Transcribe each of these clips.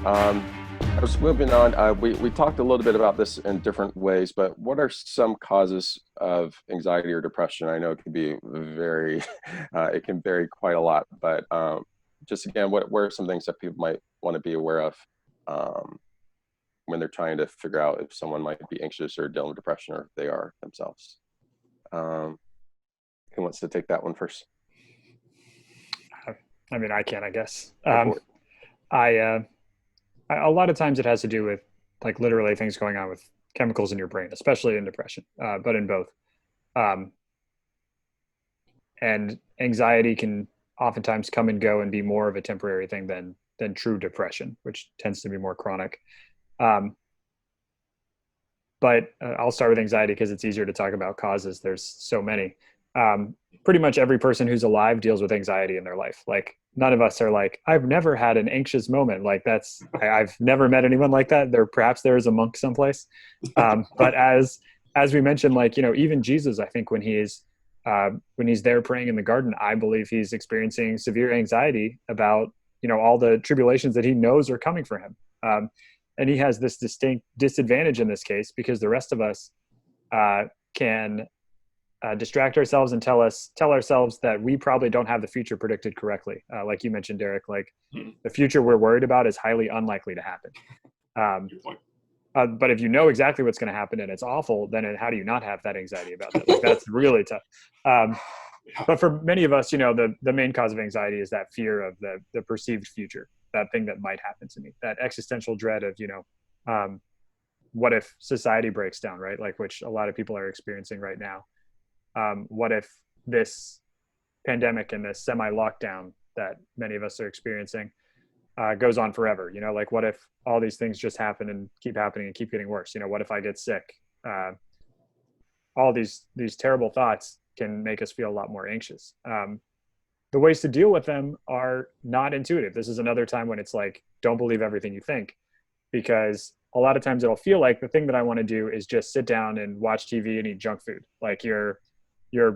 I was moving on. We talked a little bit about this in different ways, but what are some causes of anxiety or depression? I know it can be very, it can vary quite a lot, but just again, what are some things that people might want to be aware of um, when they're trying to figure out if someone might be anxious or dealing with depression or if they are themselves? Um, who wants to take that one first? I mean, I can, I guess. Go for it. I, a lot of times it has to do with like literally things going on with chemicals in your brain, especially in depression, but in both. Um, and anxiety can oftentimes come and go and be more of a temporary thing than true depression, which tends to be more chronic. Um, but I'll start with anxiety because it's easier to talk about causes. There's so many. Pretty much every person who's alive deals with anxiety in their life. Like none of us are like, I've never had an anxious moment. Like I've never met anyone like that. Perhaps there is a monk someplace. But as we mentioned, like, even Jesus, I think when he's there praying in the garden, I believe he's experiencing severe anxiety about, all the tribulations that he knows are coming for him. And he has this distinct disadvantage in this case because the rest of us can distract ourselves and tell ourselves that we probably don't have the future predicted correctly. Like you mentioned, Derek, like the future we're worried about is highly unlikely to happen. Um, Good point. but if you know exactly what's going to happen and it's awful, then how do you not have that anxiety about that? Like that's really tough. Um, but for many of us, the main cause of anxiety is that fear of the perceived future, that thing that might happen to me, that existential dread of, um, what if society breaks down, right? Like which a lot of people are experiencing right now. What if this pandemic and this semi lockdown that many of us are experiencing goes on forever? Like what if all these things just happen and keep happening and keep getting worse? What if I get sick? All these terrible thoughts can make us feel a lot more anxious. The ways to deal with them are not intuitive. This is another time when it's like, don't believe everything you think, because a lot of times it'll feel like the thing that I want to do is just sit down and watch TV and eat junk food. Like your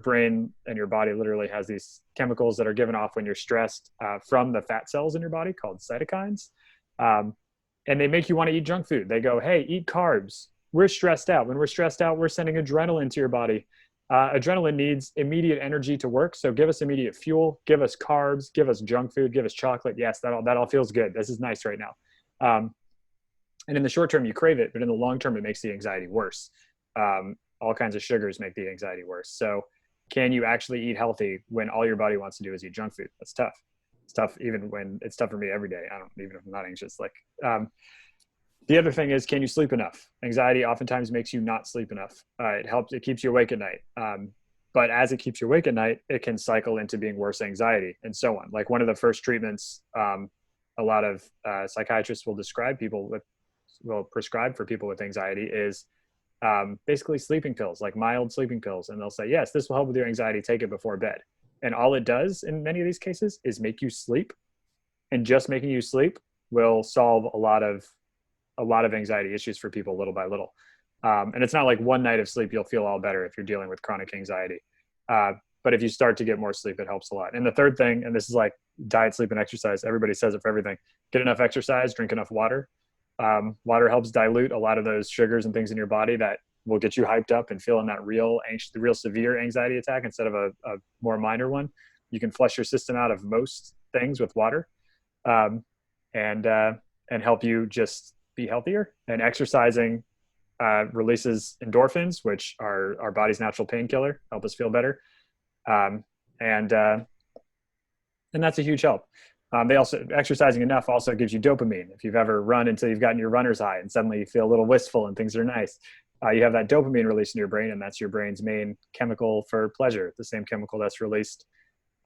brain and your body literally has these chemicals that are given off when you're stressed from the fat cells in your body called cytokines. Um, and they make you want to eat junk food. They go, hey, eat carbs. We're stressed out. When we're stressed out, we're sending adrenaline to your body. Adrenaline needs immediate energy to work. So give us immediate fuel, give us carbs, give us junk food, give us chocolate. Yes, that all feels good. This is nice right now. And in the short term, you crave it, but in the long term, it makes the anxiety worse. All kinds of sugars make the anxiety worse. So can you actually eat healthy when all your body wants to do is eat junk food? That's tough. It's tough even when it's tough for me every day. I don't, even if I'm not anxious. Like, the other thing is, can you sleep enough? Anxiety oftentimes makes you not sleep enough. It keeps you awake at night. But as it keeps you awake at night, it can cycle into being worse anxiety and so on. Like one of the first treatments, a lot of psychiatrists will prescribe for people with anxiety is basically sleeping pills, like mild sleeping pills. And they'll say, yes, this will help with your anxiety. Take it before bed. And all it does in many of these cases is make you sleep. And just making you sleep will solve a lot of anxiety issues for people little by little. And it's not like one night of sleep, you'll feel all better if you're dealing with chronic anxiety. But if you start to get more sleep, it helps a lot. And the third thing, and this is like diet, sleep, and exercise. Everybody says it for everything. Get enough exercise, drink enough water. Water helps dilute a lot of those sugars and things in your body that will get you hyped up and feeling that the real severe anxiety attack instead of a more minor one. You can flush your system out of most things with water, um, and help you just be healthier. And exercising releases endorphins, which are our body's natural painkiller, help us feel better, um, and uh, and that's a huge help. They also exercising enough also gives you dopamine. If you've ever run until you've gotten your runner's high and suddenly you feel a little wistful and things are nice, you have that dopamine release in your brain, and that's your brain's main chemical for pleasure. The same chemical that's released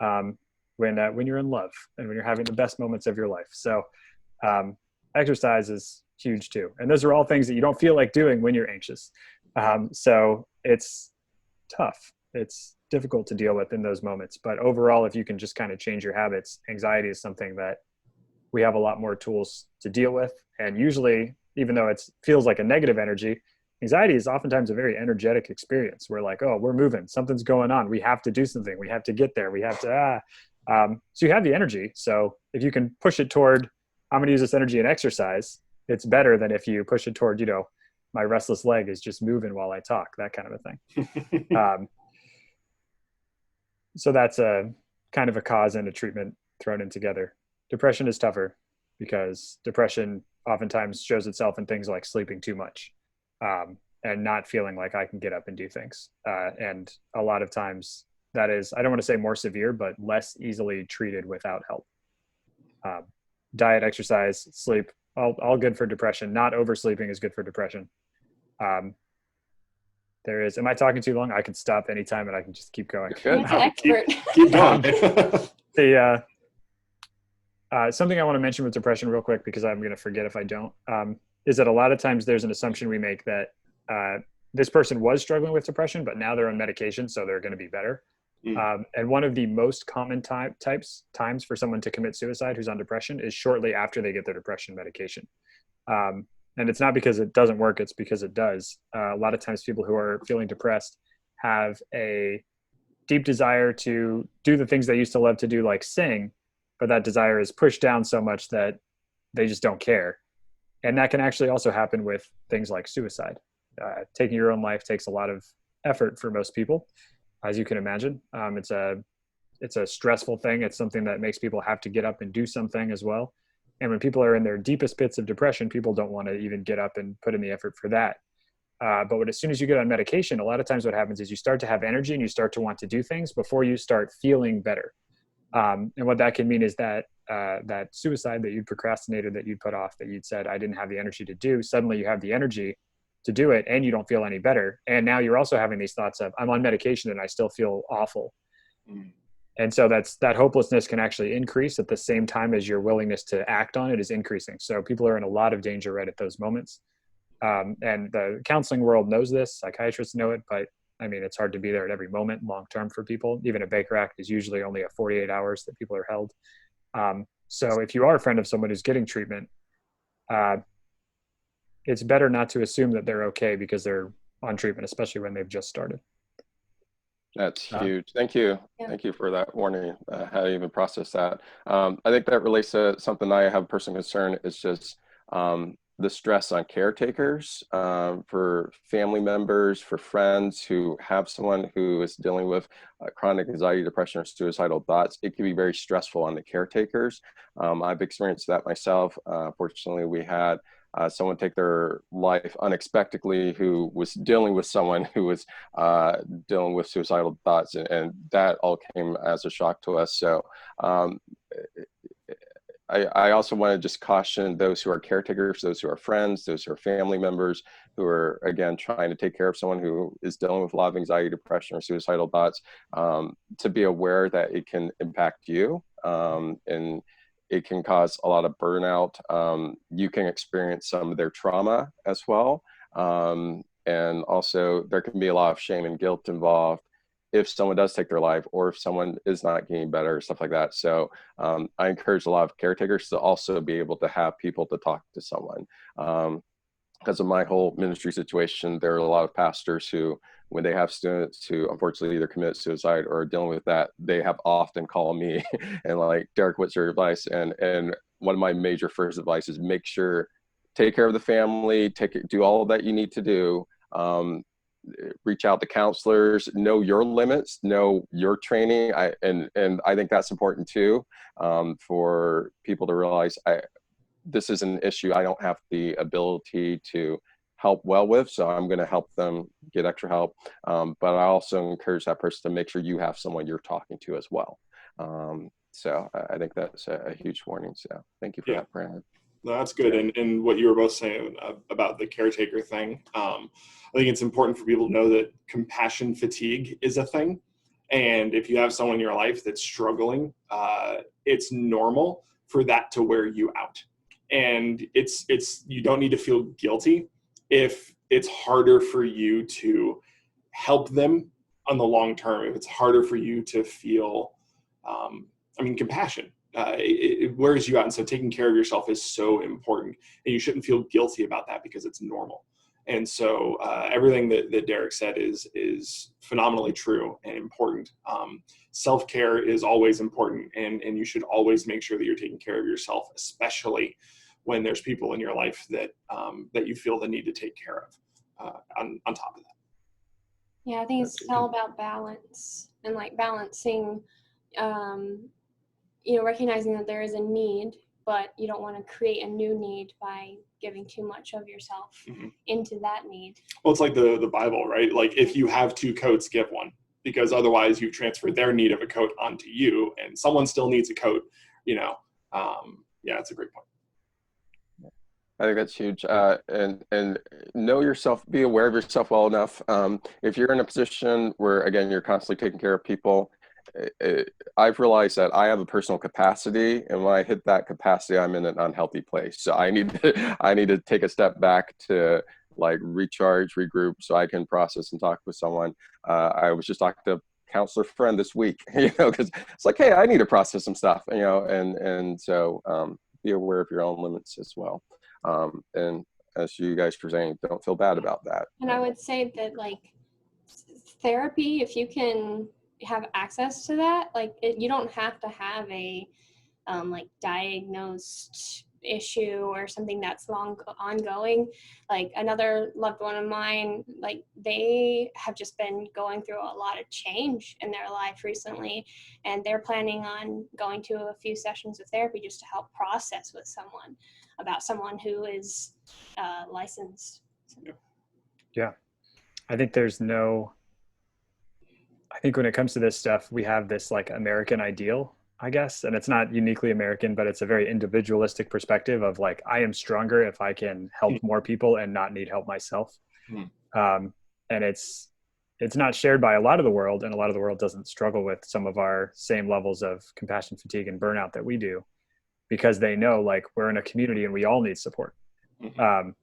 um, when you're in love and when you're having the best moments of your life. So exercise is huge too, and those are all things that you don't feel like doing when you're anxious. So it's tough. It's difficult to deal with in those moments. But overall, if you can just kind of change your habits, anxiety is something that we have a lot more tools to deal with. And usually, even though it feels like a negative energy, anxiety is oftentimes a very energetic experience. We're like, oh, we're moving, something's going on. We have to do something. We have to get there. We have to, so you have the energy. So if you can push it toward I'm going to use this energy in exercise, it's better than if you push it toward, my restless leg is just moving while I talk, that kind of a thing. So that's a kind of a cause and a treatment thrown in together. Depression is tougher because depression oftentimes shows itself in things like sleeping too much, and not feeling like I can get up and do things. And a lot of times that is, I don't want to say more severe, but less easily treated without help. Um, Diet, exercise, sleep, all good for depression. Not oversleeping is good for depression. Um, there is, am I talking too long? I can stop anytime and I can just keep going. Good. That's an expert. Keep going. Something I want to mention with depression real quick, because I'm going to forget if I don't, is that a lot of times there's an assumption we make that this person was struggling with depression, but now they're on medication, so they're going to be better. And one of the most common times for someone to commit suicide who's on depression is shortly after they get their depression medication. And it's not because it doesn't work, it's because it does. A lot of times people who are feeling depressed have a deep desire to do the things they used to love to do, like sing, but that desire is pushed down so much that they just don't care. And that can actually also happen with things like suicide. Taking your own life takes a lot of effort for most people, as you can imagine. It's a stressful thing. It's something that makes people have to get up and do something as well. And when people are in their deepest pits of depression, people don't want to even get up and put in the effort for that. But as soon as you get on medication, a lot of times what happens is you start to have energy and you start to want to do things before you start feeling better. And what that can mean is that that suicide that you'd procrastinated, that you'd put off, that you'd said, I didn't have the energy to do, suddenly you have the energy to do it and you don't feel any better. And now you're also having these thoughts of, I'm on medication and I still feel awful. And so that hopelessness can actually increase at the same time as your willingness to act on it is increasing. So people are in a lot of danger right at those moments. And the counseling world knows this, psychiatrists know it, but I mean, it's hard to be there at every moment long-term for people. Even a Baker Act is usually only a 48 hours that people are held. So if you are a friend of someone who's getting treatment, it's better not to assume that they're okay because they're on treatment, especially when they've just started. That's huge. Thank you. Yeah. Thank you for that warning. How to even process that. I think that relates to something I have personal concern is just the stress on caretakers, for family members, for friends who have someone who is dealing with chronic anxiety, depression, or suicidal thoughts. It can be very stressful on the caretakers. I've experienced that myself. Fortunately, we had someone take their life unexpectedly who was dealing with someone who was dealing with suicidal thoughts, and that all came as a shock to us. So I also want to just caution those who are caretakers, those who are friends, those who are family members, who are, again, trying to take care of someone who is dealing with a lot of anxiety, depression, or suicidal thoughts, to be aware that it can impact you, and it can cause a lot of burnout. You can experience some of their trauma as well. And also there can be a lot of shame and guilt involved if someone does take their life, or if someone is not getting better, stuff like that. So I encourage a lot of caretakers to also be able to have people to talk to someone. Because of my whole ministry situation, there are a lot of pastors who, when they have students who unfortunately either commit suicide or are dealing with that, they have often called me and like, Derek, what's your advice? And one of my major first advice is make sure, take care of the family, do all that you need to do. Reach out to counselors, know your limits, know your training. And I think that's important too, for people to realize this is an issue I don't have the ability to help well with, so I'm going to help them get extra help. But I also encourage that person to make sure you have someone you're talking to as well. So I think that's a huge warning. So thank you for that, Brandon. No, that's good. And what you were both saying about the caretaker thing, I think it's important for people to know that compassion fatigue is a thing. And if you have someone in your life that's struggling, it's normal for that to wear you out. And it's you don't need to feel guilty if it's harder for you to help them on the long term, if it's harder for you to feel, compassion. It wears you out. And so taking care of yourself is so important, and you shouldn't feel guilty about that because it's normal. And so everything that Derek said is phenomenally true and important. Self-care is always important, and you should always make sure that you're taking care of yourself, especially when there's people in your life that you feel the need to take care of on top of that. Yeah, I think it's all about balance and like balancing, recognizing that there is a need, but you don't want to create a new need by giving too much of yourself into that need. Well, it's like the Bible, right? Like if you have two coats, give one, because otherwise you've transferred their need of a coat onto you, and someone still needs a coat, it's a great point. I think that's huge. And know yourself, be aware of yourself well enough. If you're in a position where, again, you're constantly taking care of people, I've realized that I have a personal capacity, and when I hit that capacity, I'm in an unhealthy place. So I need to take a step back to like recharge, regroup, so I can process and talk with someone. I was just talking to a counselor friend this week, because it's like, hey, I need to process some stuff, and so be aware of your own limits as well. And as you guys were saying, don't feel bad about that. And I would say that like therapy, if you can have access to that, like you don't have to have a diagnosed issue or something that's long ongoing. Like another loved one of mine, like they have just been going through a lot of change in their life recently, and they're planning on going to a few sessions of therapy just to help process with someone about someone who is licensed. Yeah. I think when it comes to this stuff, we have this like American ideal, I guess, and it's not uniquely American, but it's a very individualistic perspective of like, I am stronger if I can help more people and not need help myself. And it's not shared by a lot of the world, and a lot of the world doesn't struggle with some of our same levels of compassion fatigue and burnout that we do, because they know like we're in a community and we all need support. I'm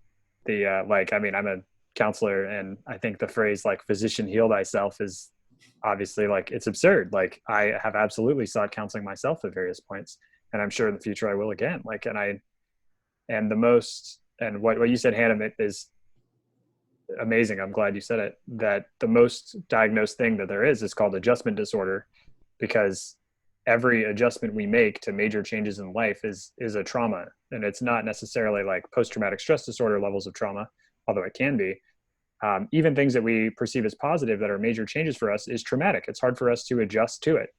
a counselor, and I think the phrase like physician heal thyself is obviously like, it's absurd. Like I have absolutely sought counseling myself at various points, and I'm sure in the future I will again. Like, and what you said, Hannah, is amazing. I'm glad you said it, that the most diagnosed thing that there is called adjustment disorder, because every adjustment we make to major changes in life is a trauma. And it's not necessarily like post-traumatic stress disorder levels of trauma, although it can be. Even things that we perceive as positive that are major changes for us is traumatic. It's hard for us to adjust to it.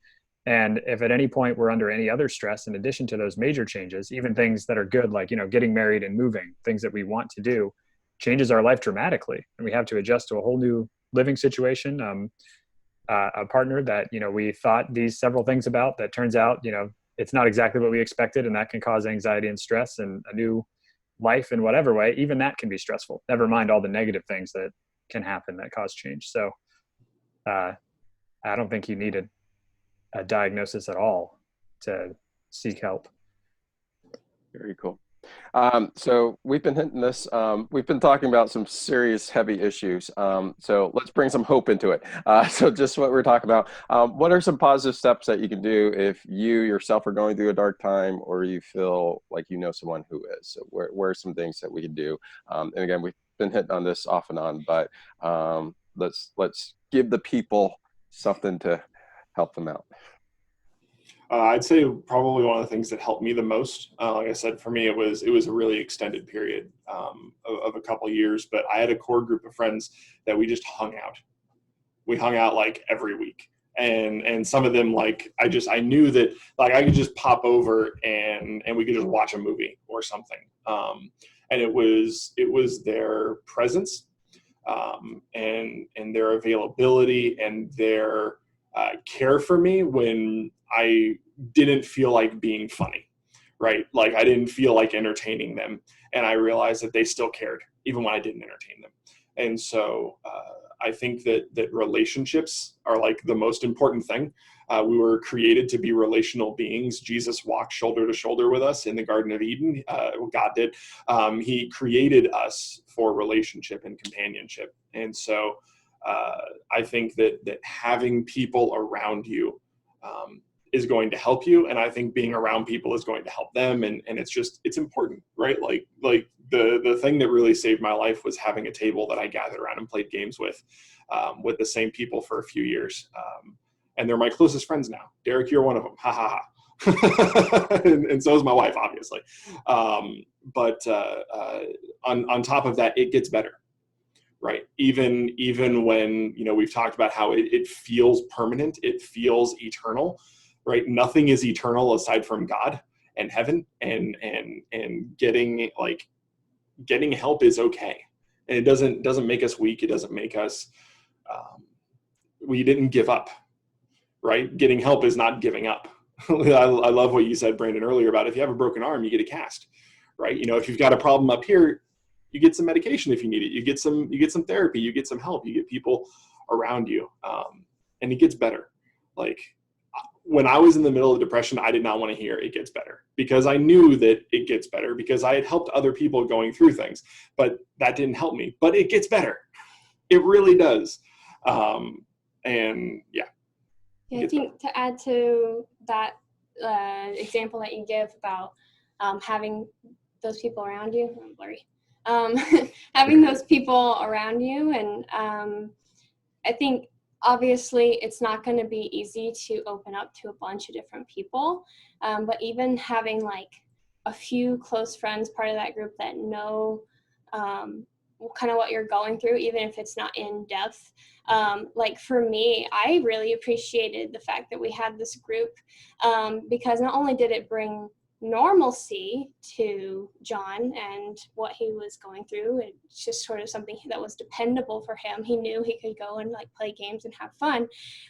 And if at any point we're under any other stress in addition to those major changes, even things that are good, like, getting married and moving, things that we want to do, changes our life dramatically. And we have to adjust to a whole new living situation, a partner that, we thought these several things about that turns out, it's not exactly what we expected. And that can cause anxiety and stress, and a new life in whatever way, even that can be stressful. Never mind all the negative things that can happen that cause change. So I don't think you need a diagnosis at all to seek help. Very cool. So we've been hitting this. We've been talking about some serious, heavy issues. So let's bring some hope into it. So just what we're talking about. What are some positive steps that you can do if you yourself are going through a dark time, or you feel like someone who is? So where are some things that we can do? And again, we've been hitting on this off and on, but let's give the people something to help them out. I'd say probably one of the things that helped me the most, like I said, for me, it was a really extended period of a couple of years, but I had a core group of friends that we just hung out. We hung out like every week. And some of them, like, I knew that like I could just pop over and we could just watch a movie or something. And it was their presence and their availability and their care for me when I didn't feel like being funny, right? Like I didn't feel like entertaining them. And I realized that they still cared even when I didn't entertain them. And so I think that relationships are like the most important thing. We were created to be relational beings. Jesus walked shoulder to shoulder with us in the Garden of Eden. God did. He created us for relationship and companionship. And so I think that having people around you is going to help you. And I think being around people is going to help them. And it's important, right? Like the thing that really saved my life was having a table that I gathered around and played games with the same people for a few years. And they're my closest friends now. Derek, you're one of them. Ha ha ha. and so is my wife, obviously. But on top of that, it gets better, right? Even when, we've talked about how it feels permanent, it feels eternal, right? Nothing is eternal aside from God and heaven, and getting help is okay. And it doesn't make us weak. It doesn't make us, we didn't give up, right? Getting help is not giving up. I love what you said, Brandon, earlier about if you have a broken arm, you get a cast, right? If you've got a problem up here, you get some medication if you need it. You get some therapy. You get some help. You get people around you, and it gets better. Like when I was in the middle of depression, I did not want to hear it gets better, because I knew that it gets better because I had helped other people going through things, but that didn't help me. But it gets better. It really does. And yeah. Yeah, I think to add to that example that you give about having those people around you, I'm blurry, having those people around you, and I think obviously it's not going to be easy to open up to a bunch of different people, but even having like a few close friends, part of that group that know kind of what you're going through, even if it's not in depth. Like for me, I really appreciated the fact that we had this group because not only did it bring normalcy to John and what he was going through, it's just sort of something that was dependable for him. He knew he could go and like play games and have fun,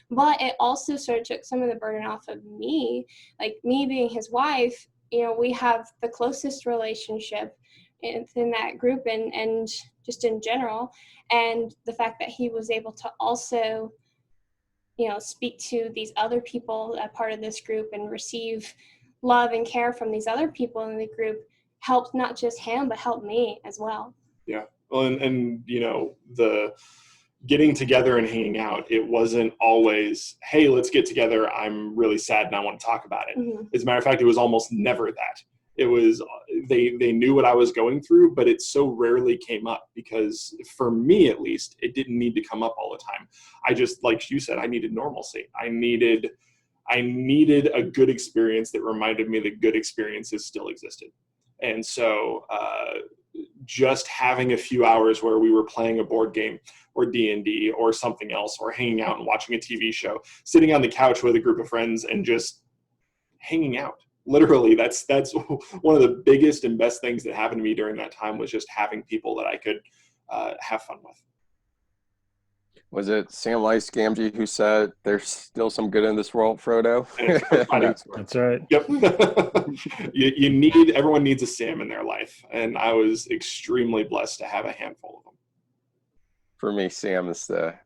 but it also sort of took some of the burden off of me. Like me being his wife, we have the closest relationship in that group and just in general, and the fact that he was able to also speak to these other people, a part of this group, and receive love and care from these other people in the group helped not just him but helped me as well. Yeah. Well, and the getting together and hanging out, it wasn't always, hey, let's get together, I'm really sad and I want to talk about it. Mm-hmm. As a matter of fact, it was almost never that. It was they knew what I was going through, but it so rarely came up because for me, at least, it didn't need to come up all the time. I just, like you said, I needed normalcy. I needed a good experience that reminded me that good experiences still existed. And so just having a few hours where we were playing a board game or D&D or something else, or hanging out and watching a TV show, sitting on the couch with a group of friends and just hanging out. Literally, that's one of the biggest and best things that happened to me during that time, was just having people that I could have fun with. Was it Sam Lice Gamgee who said, "There's still some good in this world, Frodo"? That's right. Yep. Everyone needs a Sam in their life, and I was extremely blessed to have a handful of them. For me, Sam is the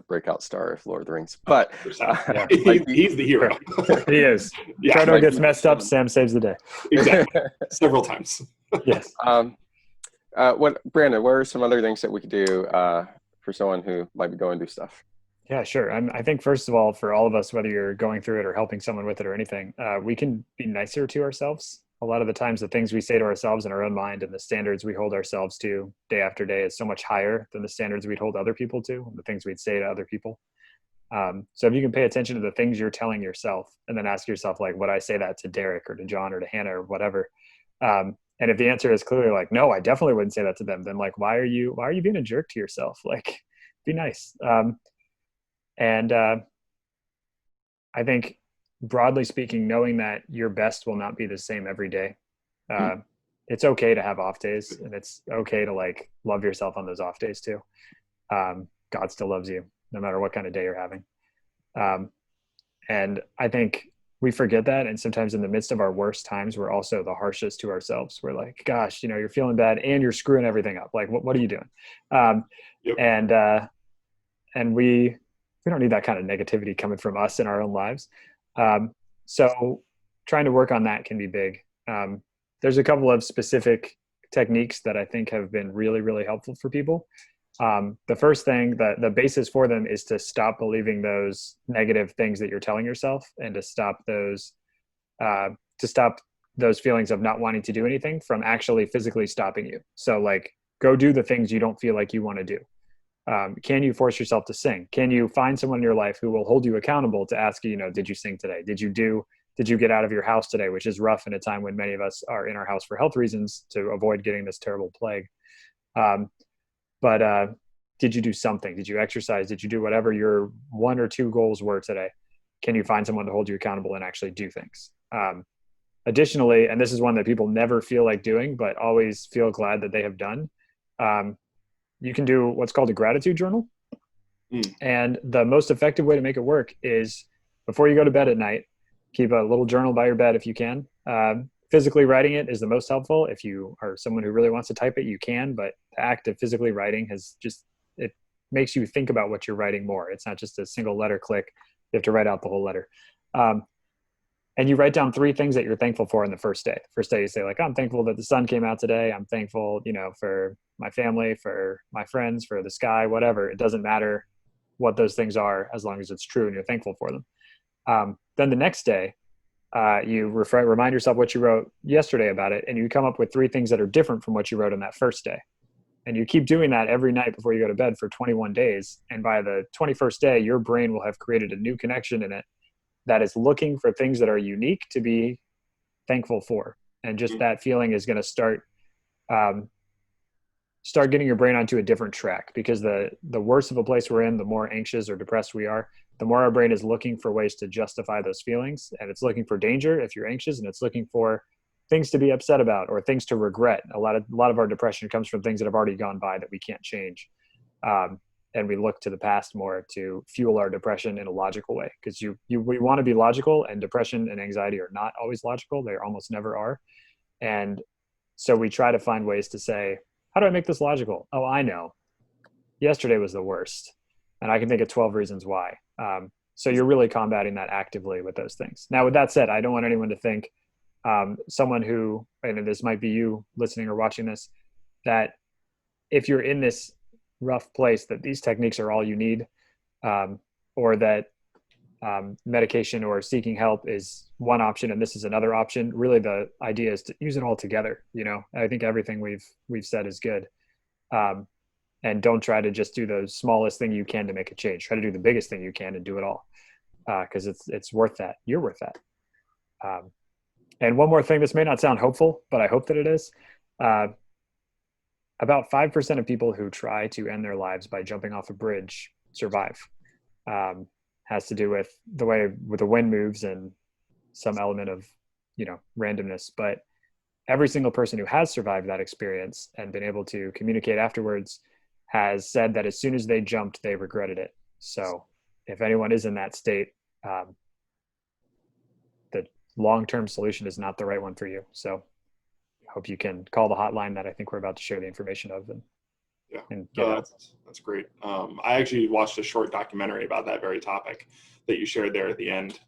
breakout star of Lord of the Rings, but Yeah. He's the hero. He is. Yeah, Frodo gets messed up, Sam saves the day. Exactly. Several times. Yes. Brandon, what are some other things that we could do for someone who might be going through stuff? Yeah, sure. I think first of all, for all of us, whether you're going through it or helping someone with it or anything, we can be nicer to ourselves. A lot of the times the things we say to ourselves in our own mind and the standards we hold ourselves to day after day is so much higher than the standards we'd hold other people to, and the things we'd say to other people. So if you can pay attention to the things you're telling yourself and then ask yourself, like, would I say that to Derek or to John or to Hannah or whatever? And if the answer is clearly like, no, I definitely wouldn't say that to them, then like, why are you being a jerk to yourself? Like, be nice. And I think, broadly speaking, knowing that your best will not be the same every day. It's okay to have off days, and it's okay to like love yourself on those off days too. God still loves you no matter what kind of day you're having. And I think we forget that. And sometimes in the midst of our worst times, we're also the harshest to ourselves. We're like, gosh, you're feeling bad and you're screwing everything up. Like, what are you doing? Yep. And we don't need that kind of negativity coming from us in our own lives. So trying to work on that can be big. There's a couple of specific techniques that I think have been really, really helpful for people. The first thing, the basis for them is to stop believing those negative things that you're telling yourself, and to stop those feelings of not wanting to do anything from actually physically stopping you. So like, go do the things you don't feel like you want to do. Can you force yourself to sing? Can you find someone in your life who will hold you accountable to ask you, did you sing today? Did you get out of your house today? Which is rough in a time when many of us are in our house for health reasons to avoid getting this terrible plague. But did you do something? Did you exercise? Did you do whatever your 1 or 2 goals were today? Can you find someone to hold you accountable and actually do things? Additionally, and this is one that people never feel like doing, but always feel glad that they have done, you can do what's called a gratitude journal. And the most effective way to make it work is before you go to bed at night, keep a little journal by your bed if you can. Physically writing it is the most helpful. If you are someone who really wants to type it, you can, but the act of physically writing it makes you think about what you're writing more. It's not just a single letter click. You have to write out the whole letter. And you write down 3 things that you're thankful for in the first day. First day you say like, I'm thankful that the sun came out today. I'm thankful, for my family, for my friends, for the sky, whatever. It doesn't matter what those things are as long as it's true and you're thankful for them. Then the next day, you remind yourself what you wrote yesterday about it, and you come up with 3 things that are different from what you wrote on that first day. And you keep doing that every night before you go to bed for 21 days. And by the 21st day, your brain will have created a new connection in it that is looking for things that are unique to be thankful for. And just that feeling is going to start getting your brain onto a different track, because the worse of a place we're in, the more anxious or depressed we are, the more our brain is looking for ways to justify those feelings. And it's looking for danger if you're anxious, and it's looking for things to be upset about or things to regret. A lot of our depression comes from things that have already gone by that we can't change. And we look to the past more to fuel our depression in a logical way, because we want to be logical, and depression and anxiety are not always logical. They almost never are. And so we try to find ways to say, how do I make this logical? Oh, I know. Yesterday was the worst, and I can think of 12 reasons why. So you're really combating that actively with those things. Now, with that said, I don't want anyone to think someone who, and this might be you listening or watching this, that if you're in this rough place, that these techniques are all you need, or that medication or seeking help is one option and this is another option. Really, the idea is to use it all together. I think everything we've said is good. And don't try to just do the smallest thing you can to make a change. Try to do the biggest thing you can and do it all, because it's worth that. You're worth that. And one more thing, this may not sound hopeful, but I hope that it is. About 5% of people who try to end their lives by jumping off a bridge survive. Has to do with the way the wind moves and some element of, randomness. But every single person who has survived that experience and been able to communicate afterwards has said that as soon as they jumped, they regretted it. So if anyone is in that state, the long-term solution is not the right one for you. So I hope you can call the hotline that I think we're about to share the information of. And that's great. I actually watched a short documentary about that very topic that you shared there at the end.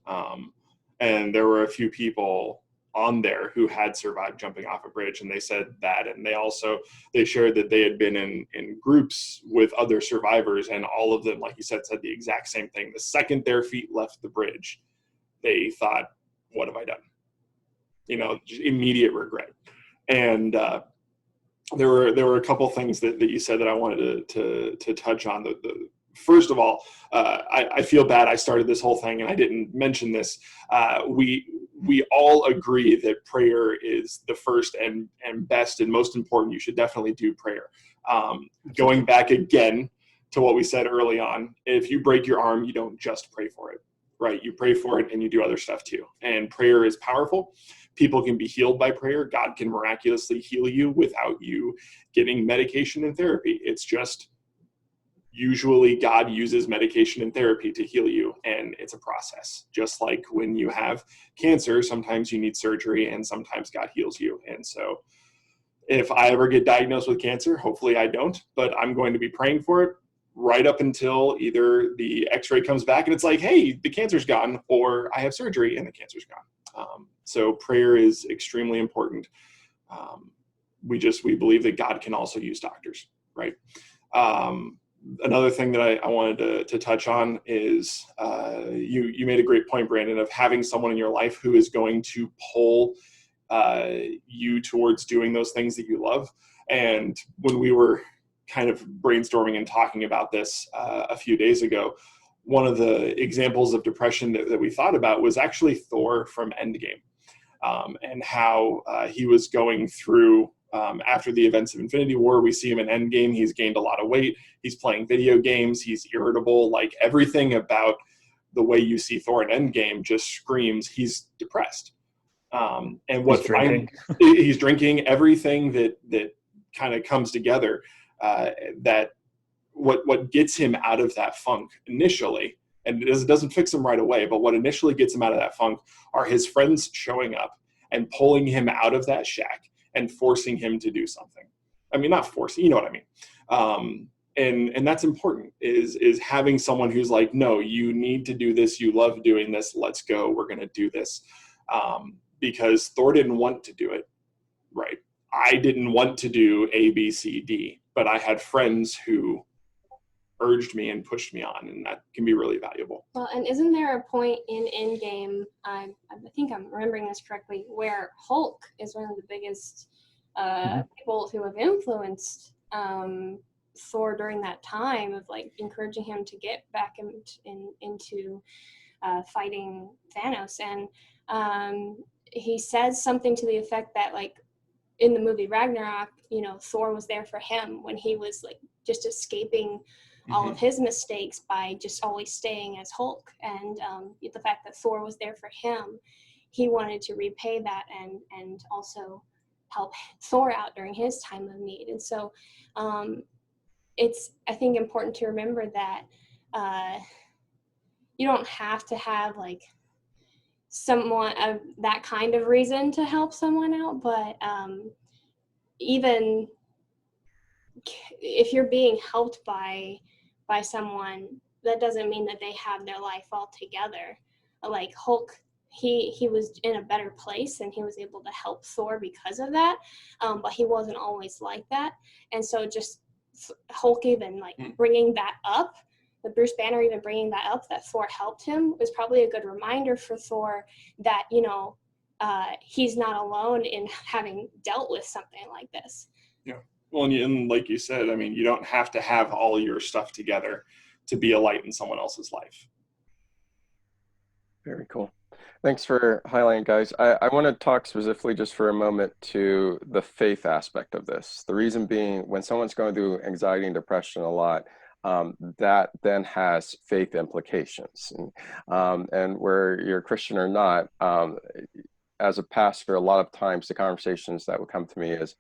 And there were a few people on there who had survived jumping off a bridge, and they said that, and they shared that they had been in groups with other survivors, and all of them, like you said the exact same thing. The second their feet left the bridge, they thought, what have I done? Just immediate regret. And there were a couple things that you said that I wanted to touch on. First of all, I feel bad I started this whole thing and I didn't mention this. We all agree that prayer is the first and best and most important. You should definitely do prayer. Going back again to what we said early on, if you break your arm, you don't just pray for it, right? You pray for it and you do other stuff too. And prayer is powerful. People can be healed by prayer. God can miraculously heal you without you getting medication and therapy. It's just usually God uses medication and therapy to heal you, and it's a process. Just like when you have cancer, sometimes you need surgery and sometimes God heals you. And so if I ever get diagnosed with cancer, hopefully I don't, but I'm going to be praying for it right up until either the x-ray comes back and it's like, hey, the cancer's gone, or I have surgery and the cancer's gone. So prayer is extremely important. We believe that God can also use doctors, right? Another thing that I wanted to touch on is you made a great point, Brandon, of having someone in your life who is going to pull you towards doing those things that you love. And when we were kind of brainstorming and talking about this a few days ago, one of the examples of depression that we thought about was actually Thor from Endgame, and how he was going through after the events of Infinity War. We see him in Endgame. He's gained a lot of weight. He's playing video games. He's irritable. Like, everything about the way you see Thor in Endgame just screams he's depressed. And what he's drinking, everything that kind of comes together, that what gets him out of that funk initially, and it doesn't fix him right away, but what initially gets him out of that funk are his friends showing up and pulling him out of that shack and forcing him to do something. I mean, not forcing, you know what I mean? And that's important, is having someone who's like, no, you need to do this. You love doing this. Let's go. We're going to do this. Because Thor didn't want to do it, right? I didn't want to do A, B, C, D, but I had friends who urged me and pushed me on, and that can be really valuable. Well, and isn't there a point in Endgame, I think I'm remembering this correctly, where Hulk is one of the biggest people who have influenced Thor during that time, of like encouraging him to get back into fighting Thanos. And he says something to the effect that, like, in the movie Ragnarok, you know, Thor was there for him when he was like just escaping all of his mistakes by just always staying as Hulk. And the fact that Thor was there for him, he wanted to repay that and also help Thor out during his time of need. And so it's, I think, important to remember that you don't have to have like someone of that kind of reason to help someone out, but even if you're being helped by someone, that doesn't mean that they have their life all together. Like Hulk, he was in a better place and he was able to help Thor because of that, but he wasn't always like that. And so just Hulk even like bringing that up, the Bruce Banner even bringing that up, that Thor helped him, was probably a good reminder for Thor that, you know, he's not alone in having dealt with something like this. Yeah. Well, and like you said, I mean, you don't have to have all your stuff together to be a light in someone else's life. Very cool. Thanks for highlighting, guys. I want to talk specifically just for a moment to the faith aspect of this. The reason being, when someone's going through anxiety and depression a lot, that then has faith implications. And where you're a Christian or not, as a pastor, a lot of times the conversations that would come to me is,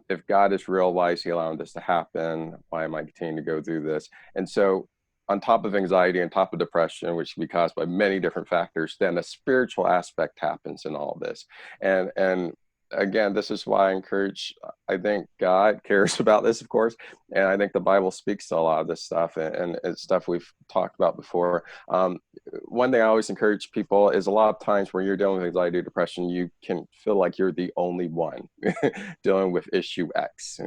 if God is real, why is he allowing this to happen? Why am I continuing to go through this? And so on top of anxiety, on top of depression, which can be caused by many different factors, then a spiritual aspect happens in all of this. And again, this is why I encourage, I think God cares about this, of course, and I think the Bible speaks to a lot of this stuff, and it's stuff we've talked about before. One thing I always encourage people is, a lot of times when you're dealing with anxiety or depression, you can feel like you're the only one dealing with issue X.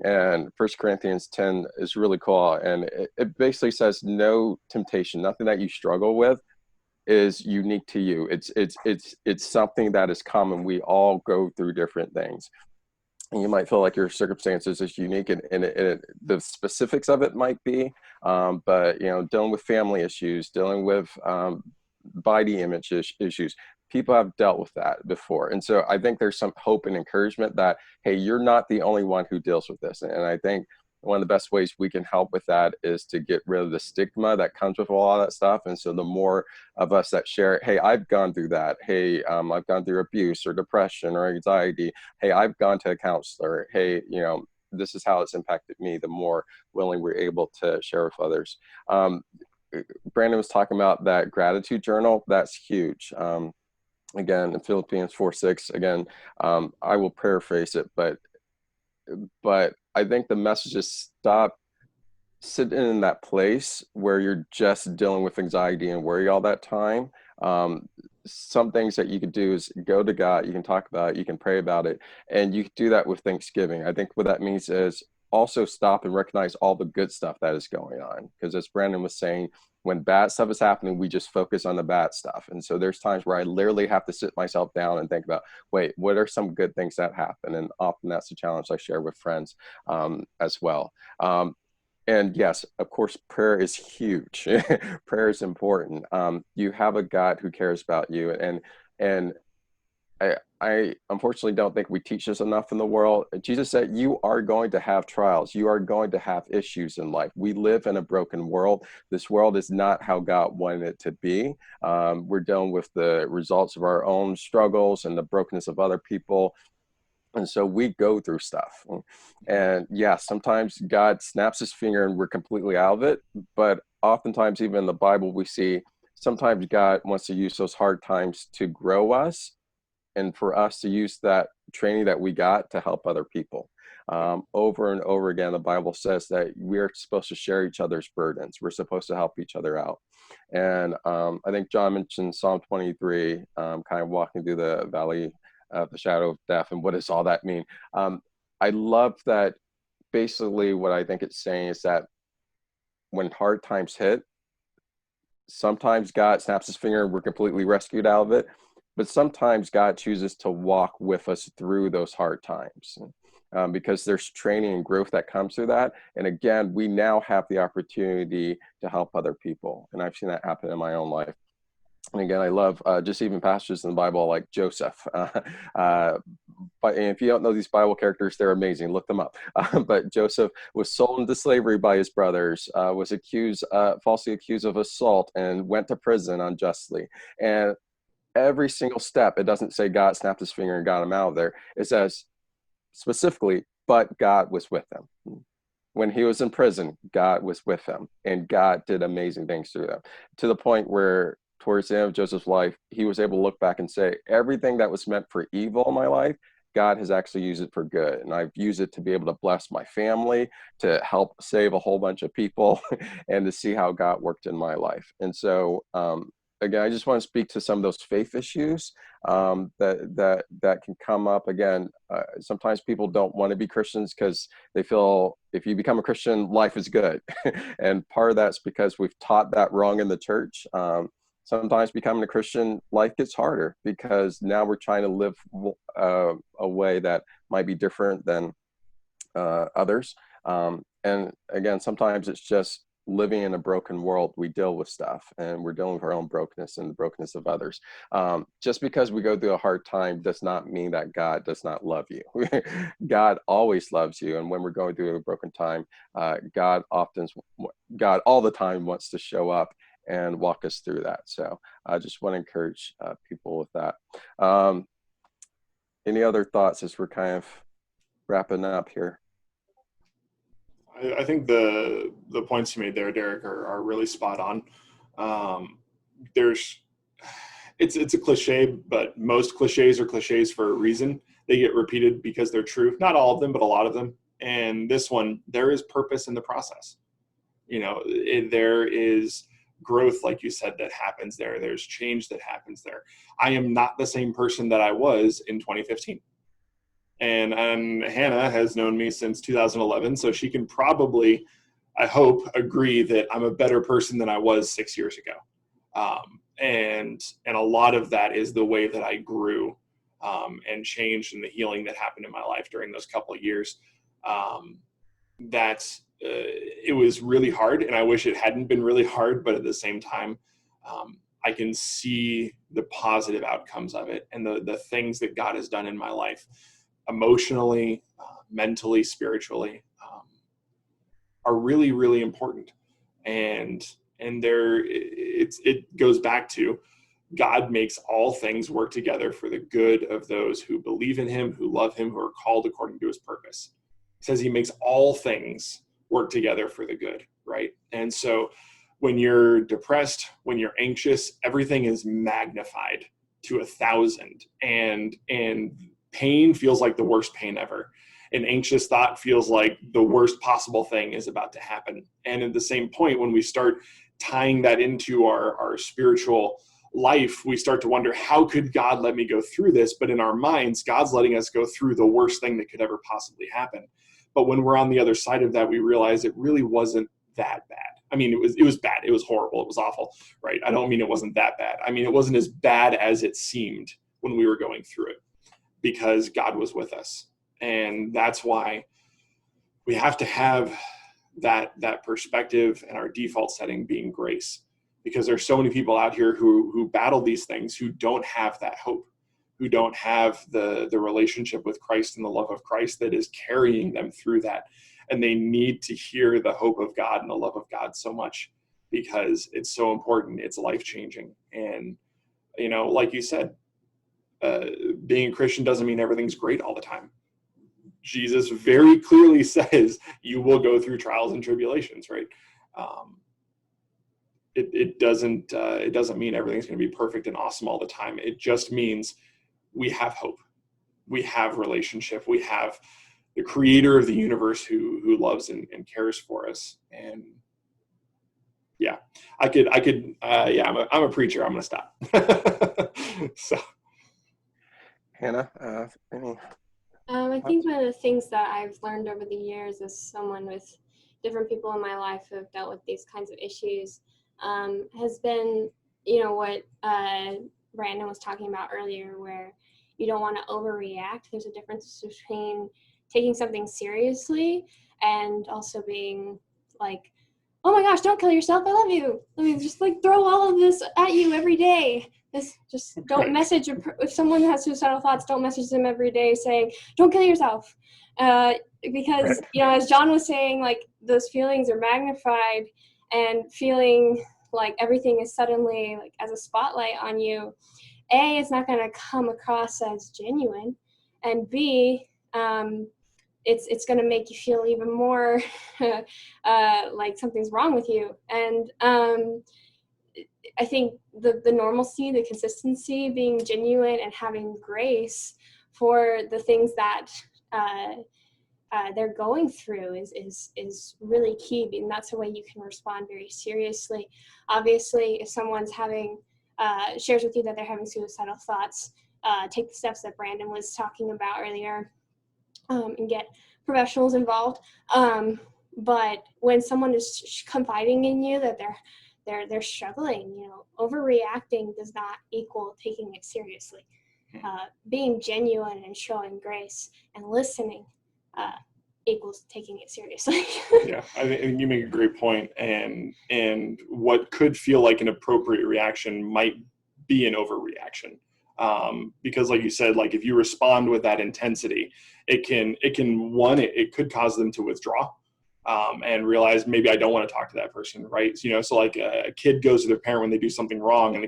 And 1 Corinthians 10 is really cool, and it basically says no temptation, nothing that you struggle with, is unique to you. It's something that is common. We all go through different things, and you might feel like your circumstances is unique, and the specifics of it might be, but you know, dealing with family issues, dealing with body image issues, people have dealt with that before. And so I think there's some hope and encouragement that, hey, you're not the only one who deals with this. And I think one of the best ways we can help with that is to get rid of the stigma that comes with a lot of that stuff. And so the more of us that share, hey, I've gone through that. Hey, I've gone through abuse or depression or anxiety. Hey, I've gone to a counselor. Hey, you know, this is how it's impacted me. The more willing we're able to share with others. Brandon was talking about that gratitude journal. That's huge. Again, in Philippians 4:6, again, I will paraphrase it, but I think the message is, stop sitting in that place where you're just dealing with anxiety and worry all that time. Some things that you could do is go to God, you can talk about it, you can pray about it, and you can do that with Thanksgiving. I think what that means is, also stop and recognize all the good stuff that is going on. Because as Brandon was saying, when bad stuff is happening, we just focus on the bad stuff. And so there's times where I literally have to sit myself down and think about, wait, what are some good things that happen? And often that's a challenge I share with friends as well. And yes, of course, prayer is huge. Prayer is important. You have a God who cares about you, and I unfortunately don't think we teach this enough in the world. Jesus said, you are going to have trials. You are going to have issues in life. We live in a broken world. This world is not how God wanted it to be. We're dealing with the results of our own struggles and the brokenness of other people. And so we go through stuff. And yeah, sometimes God snaps his finger and we're completely out of it. But oftentimes, even in the Bible, we see sometimes God wants to use those hard times to grow us and for us to use that training that we got to help other people. Over and over again, the Bible says that we're supposed to share each other's burdens. We're supposed to help each other out. And I think John mentioned Psalm 23, kind of walking through the valley of the shadow of death. And what does all that mean? I love that basically what I think it's saying is that when hard times hit, sometimes God snaps his finger and we're completely rescued out of it. But sometimes God chooses to walk with us through those hard times because there's training and growth that comes through that. And again, we now have the opportunity to help other people. And I've seen that happen in my own life. And again, I love just even passages in the Bible like Joseph. But if you don't know these Bible characters, they're amazing. Look them up. But Joseph was sold into slavery by his brothers, was falsely accused of assault, and went to prison unjustly. And every single step, it doesn't say God snapped his finger and got him out of there. It says specifically, but God was with him. When he was in prison, God was with him, and God did amazing things through them, to the point where towards the end of Joseph's life, he was able to look back and say, everything that was meant for evil in my life, God has actually used it for good. And I've used it to be able to bless my family, to help save a whole bunch of people, and to see how God worked in my life. And so, again, I just want to speak to some of those faith issues that can come up. Again, sometimes people don't want to be Christians because they feel if you become a Christian, life is good. And part of that's because we've taught that wrong in the church. Sometimes becoming a Christian, life gets harder because now we're trying to live a way that might be different than others. And again, sometimes it's just living in a broken world. We deal with stuff, and we're dealing with our own brokenness and the brokenness of others. Just because we go through a hard time does not mean that God does not love you. God always loves you. And when we're going through a broken time, God all the time wants to show up and walk us through that. So I just want to encourage people with that. Any other thoughts as we're kind of wrapping up here? I think the points you made there, Derek, are really spot on. It's a cliche, but most cliches are cliches for a reason. They get repeated because they're true. Not all of them, but a lot of them. And this one, there is purpose in the process. There is growth, like you said, that happens there. There's change that happens there. I am not the same person that I was in 2015. And Hannah has known me since 2011, so she can probably, I hope, agree that I'm a better person than I was 6 years ago. And a lot of that is the way that I grew and changed, and the healing that happened in my life during those couple of years. It was really hard, and I wish it hadn't been really hard, but at the same time, I can see the positive outcomes of it and the things that God has done in my life, emotionally, mentally, spiritually, are really, really important. And it goes back to God makes all things work together for the good of those who believe in him, who love him, who are called according to his purpose. He says he makes all things work together for the good, right? And so when you're depressed, when you're anxious, everything is magnified to 1,000, and pain feels like the worst pain ever. An anxious thought feels like the worst possible thing is about to happen. And at the same point, when we start tying that into our spiritual life, we start to wonder, how could God let me go through this? But in our minds, God's letting us go through the worst thing that could ever possibly happen. But when we're on the other side of that, we realize it really wasn't that bad. I mean, it was bad. It was horrible. It was awful, right? I don't mean it wasn't that bad. I mean, it wasn't as bad as it seemed when we were going through it, because God was with us. And that's why we have to have that perspective, and our default setting being grace, because there's so many people out here who battle these things, who don't have that hope, who don't have the relationship with Christ and the love of Christ that is carrying them through that. And they need to hear the hope of God and the love of God so much, because it's so important. It's life-changing. And, like you said, being a Christian doesn't mean everything's great all the time. Jesus very clearly says you will go through trials and tribulations, right? It doesn't mean everything's going to be perfect and awesome all the time. It just means we have hope. We have relationship. We have the creator of the universe who loves and cares for us. And yeah, I'm a preacher. I'm going to stop. So, Hannah, any? I think one of the things that I've learned over the years as someone with different people in my life who have dealt with these kinds of issues has been, what Brandon was talking about earlier, where you don't want to overreact. There's a difference between taking something seriously and also being like, oh my gosh, don't kill yourself, I love you. I mean, just like throw all of this at you every day. Just don't message, if someone has suicidal thoughts, don't message them every day saying, don't kill yourself. Because, as John was saying, like, those feelings are magnified, and feeling like everything is suddenly like as a spotlight on you. A, it's not going to come across as genuine, and B, it's going to make you feel even more like something's wrong with you. And I think the normalcy, the consistency, being genuine and having grace for the things that they're going through is really key, and that's the way you can respond very seriously. Obviously, if someone's shares with you that they're having suicidal thoughts, take the steps that Brandon was talking about earlier, and get professionals involved. But when someone is confiding in you that they're struggling, overreacting does not equal taking it seriously. Being genuine and showing grace and listening equals taking it seriously. Yeah, I think you make a great point, and what could feel like an appropriate reaction might be an overreaction, because, like you said, like if you respond with that intensity, it could cause them to withdraw, and realize maybe I don't want to talk to that person, right? So like a kid goes to their parent when they do something wrong, and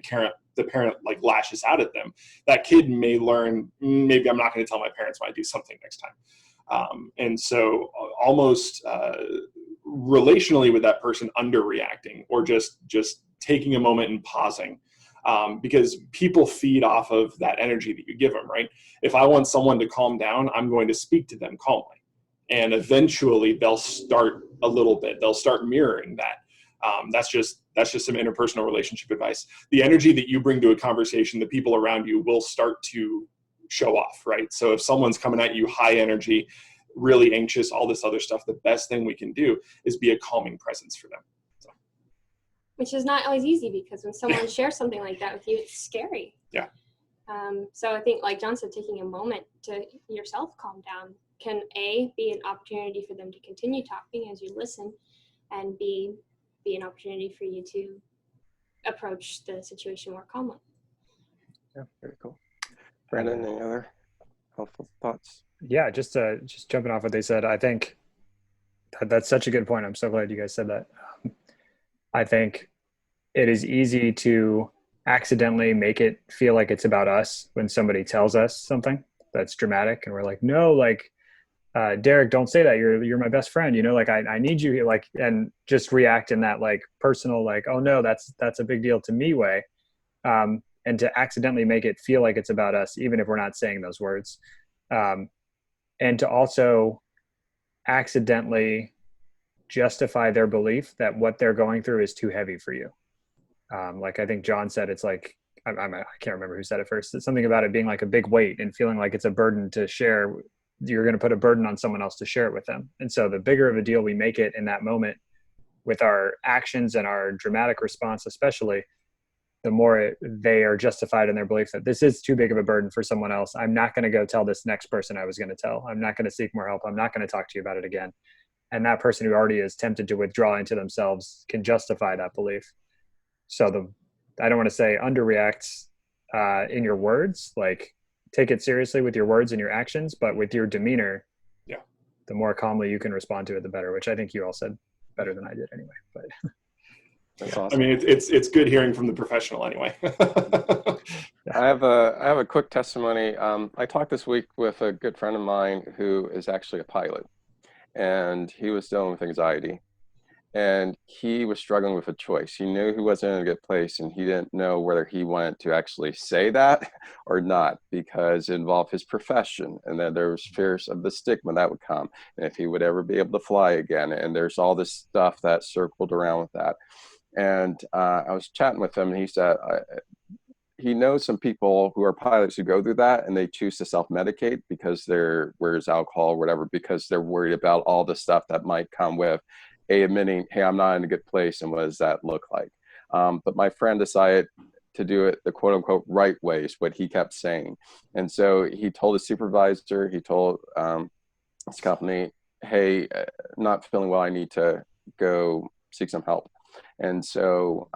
the parent like lashes out at them. That kid may learn, maybe I'm not going to tell my parents when I do something next time. And so almost relationally with that person underreacting, or just taking a moment and pausing, because people feed off of that energy that you give them, right? If I want someone to calm down, I'm going to speak to them calmly, and eventually they'll start a little bit. They'll start mirroring that. That's just some interpersonal relationship advice. The energy that you bring to a conversation, the people around you will start to show off, right? So if someone's coming at you high energy, really anxious, all this other stuff, the best thing we can do is be a calming presence for them. So. Which is not always easy, because when someone shares something like that with you, it's scary. Yeah. So I think, like John said, taking a moment to yourself calm down can A, be an opportunity for them to continue talking as you listen, and B, be an opportunity for you to approach the situation more calmly. Yeah, very cool. Brandon, any other helpful thoughts? Yeah, just jumping off what they said, I think that's such a good point. I'm so glad you guys said that. I think it is easy to accidentally make it feel like it's about us when somebody tells us something that's dramatic, and we're like, no, like, Derek, don't say that. You're my best friend. Like I need you here. Like, and just react in that like personal, like, oh no, that's a big deal to me way. And to accidentally make it feel like it's about us, even if we're not saying those words. And to also accidentally justify their belief that what they're going through is too heavy for you. Like I think John said, it's like I can't remember who said it first. It's something about it being like a big weight and feeling like it's a burden to share. You're going to put a burden on someone else to share it with them. And so the bigger of a deal we make it in that moment with our actions and our dramatic response, especially, the more they are justified in their belief that this is too big of a burden for someone else. I'm not going to go tell this next person I was going to tell. I'm not going to seek more help. I'm not going to talk to you about it again. And that person who already is tempted to withdraw into themselves can justify that belief. So I don't want to say underreact in your words, like take it seriously with your words and your actions, but with your demeanor, the more calmly you can respond to it, the better, which I think you all said better than I did anyway. But that's awesome. I mean, it's good hearing from the professional anyway. I have a quick testimony. I talked this week with a good friend of mine who is actually a pilot, and he was dealing with anxiety, and he was struggling with a choice. He knew he wasn't in a good place, and he didn't know whether he wanted to actually say that or not, because it involved his profession, and then there was fears of the stigma that would come, and if he would ever be able to fly again, and there's all this stuff that circled around with that. And I was chatting with him, and he said he knows some people who are pilots who go through that, and they choose to self-medicate because where's alcohol or whatever, because they're worried about all the stuff that might come with admitting, hey, I'm not in a good place, and what does that look like? But my friend decided to do it the quote unquote right way, is what he kept saying. And so he told his supervisor, he told his company, hey, not feeling well, I need to go seek some help. And so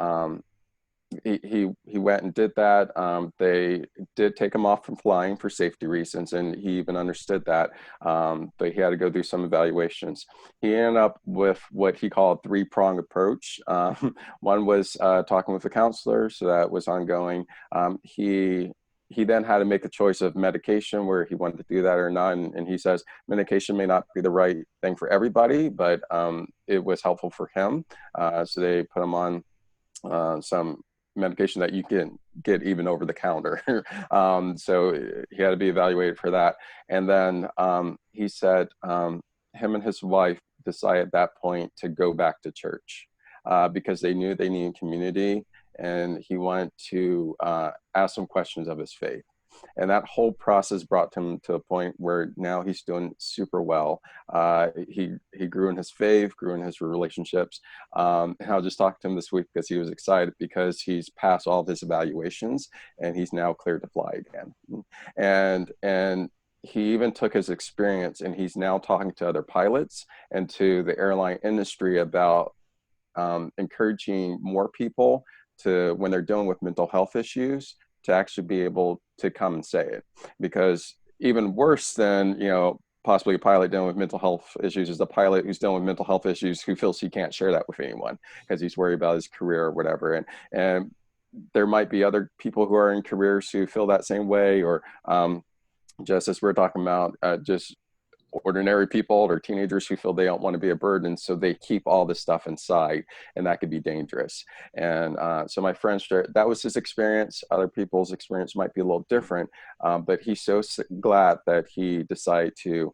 he went and did that. They did take him off from flying for safety reasons, and he even understood that, but he had to go through some evaluations. He ended up with what he called a 3-pronged approach. One was talking with a counselor, so that was ongoing. He then had to make a choice of medication, where he wanted to do that or not. And he says medication may not be the right thing for everybody, but it was helpful for him. So they put him on some medication that you can get even over the counter. So he had to be evaluated for that. And then he said him and his wife decided at that point to go back to church because they knew they needed community, and he wanted to ask some questions of his faith. And that whole process brought him to a point where now he's doing super well. He grew in his faith, grew in his relationships. And I'll just talk to him this week because he was excited because he's passed all of his evaluations and he's now cleared to fly again. And he even took his experience, and he's now talking to other pilots and to the airline industry about encouraging more people to, when they're dealing with mental health issues, to actually be able to come and say it. Because even worse than, possibly a pilot dealing with mental health issues is the pilot who's dealing with mental health issues who feels he can't share that with anyone because he's worried about his career or whatever. And there might be other people who are in careers who feel that same way, or just as we're talking about, just ordinary people or teenagers who feel they don't want to be a burden, so they keep all this stuff inside, and that could be dangerous. And so my friend shared, that was his experience. Other people's experience might be a little different, but he's so glad that he decided to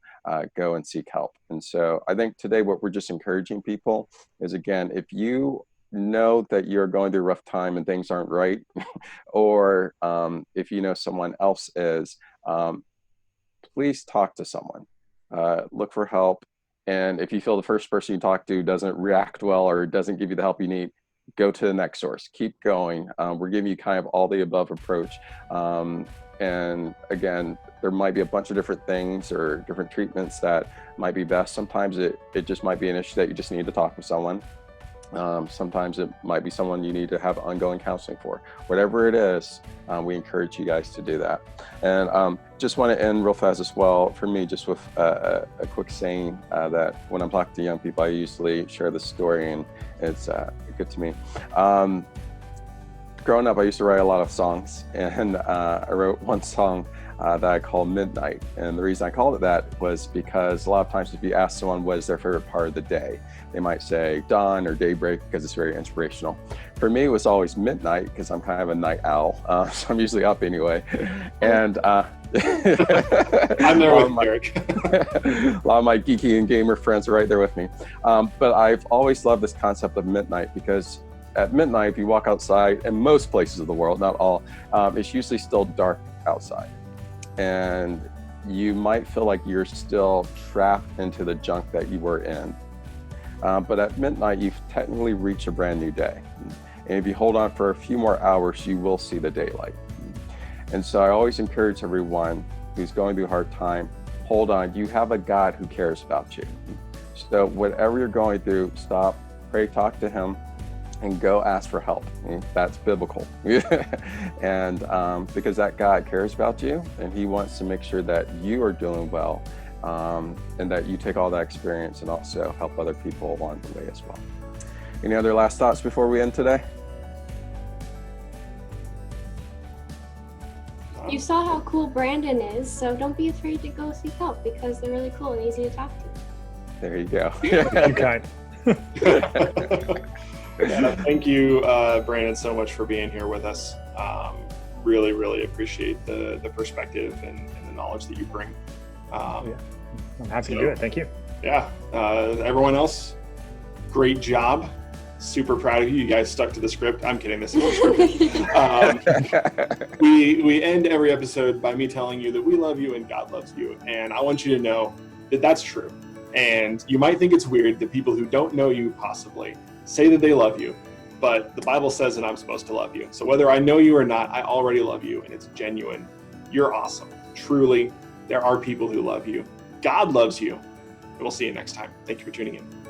go and seek help. And so I think today what we're just encouraging people is, again, if you know that you're going through a rough time and things aren't right, or if you know someone else is, please talk to someone. Look for help. And if you feel the first person you talk to doesn't react well or doesn't give you the help you need, go to the next source. Keep going. We're giving you kind of all the above approach. And again, there might be a bunch of different things or different treatments that might be best. Sometimes it just might be an issue that you just need to talk with someone. Sometimes it might be someone you need to have ongoing counseling for. Whatever it is, we encourage you guys to do that. And just want to end real fast as well, for me, just with a quick saying that when I'm talking to young people, I usually share this story, and it's good to me. Growing up, I used to write a lot of songs, and I wrote one song that I call Midnight. And the reason I called it that was because a lot of times if you ask someone what is their favorite part of the day, they might say dawn or daybreak because it's very inspirational. For me, it was always midnight because I'm kind of a night owl, so I'm usually up anyway. And I'm there with Eric. A lot of my geeky and gamer friends are right there with me. But I've always loved this concept of midnight because at midnight, if you walk outside, in most places of the world, not all, it's usually still dark outside. And you might feel like you're still trapped into the junk that you were in. But at midnight, you've technically reached a brand new day. And if you hold on for a few more hours, you will see the daylight. And so I always encourage everyone who's going through a hard time, hold on, you have a God who cares about you. So whatever you're going through, stop, pray, talk to him, and go ask for help. That's biblical. And because that God cares about you, and he wants to make sure that you are doing well, and that you take all that experience and also help other people along the way as well. Any other last thoughts before we end today? You saw how cool Brandon is, so don't be afraid to go seek help because they're really cool and easy to talk to. There you go. You kind. Yeah, thank you, Brandon, so much for being here with us. Really, really appreciate the perspective and the knowledge that you bring. I'm happy to do it. Thank you. Yeah. Everyone else, great job. Super proud of you. You guys stuck to the script. I'm kidding. This is the script. We end every episode by me telling you that we love you and God loves you. And I want you to know that that's true. And you might think it's weird that people who don't know you possibly say that they love you, but the Bible says that I'm supposed to love you. So whether I know you or not, I already love you, and it's genuine. You're awesome. Truly, there are people who love you. God loves you. And we'll see you next time. Thank you for tuning in.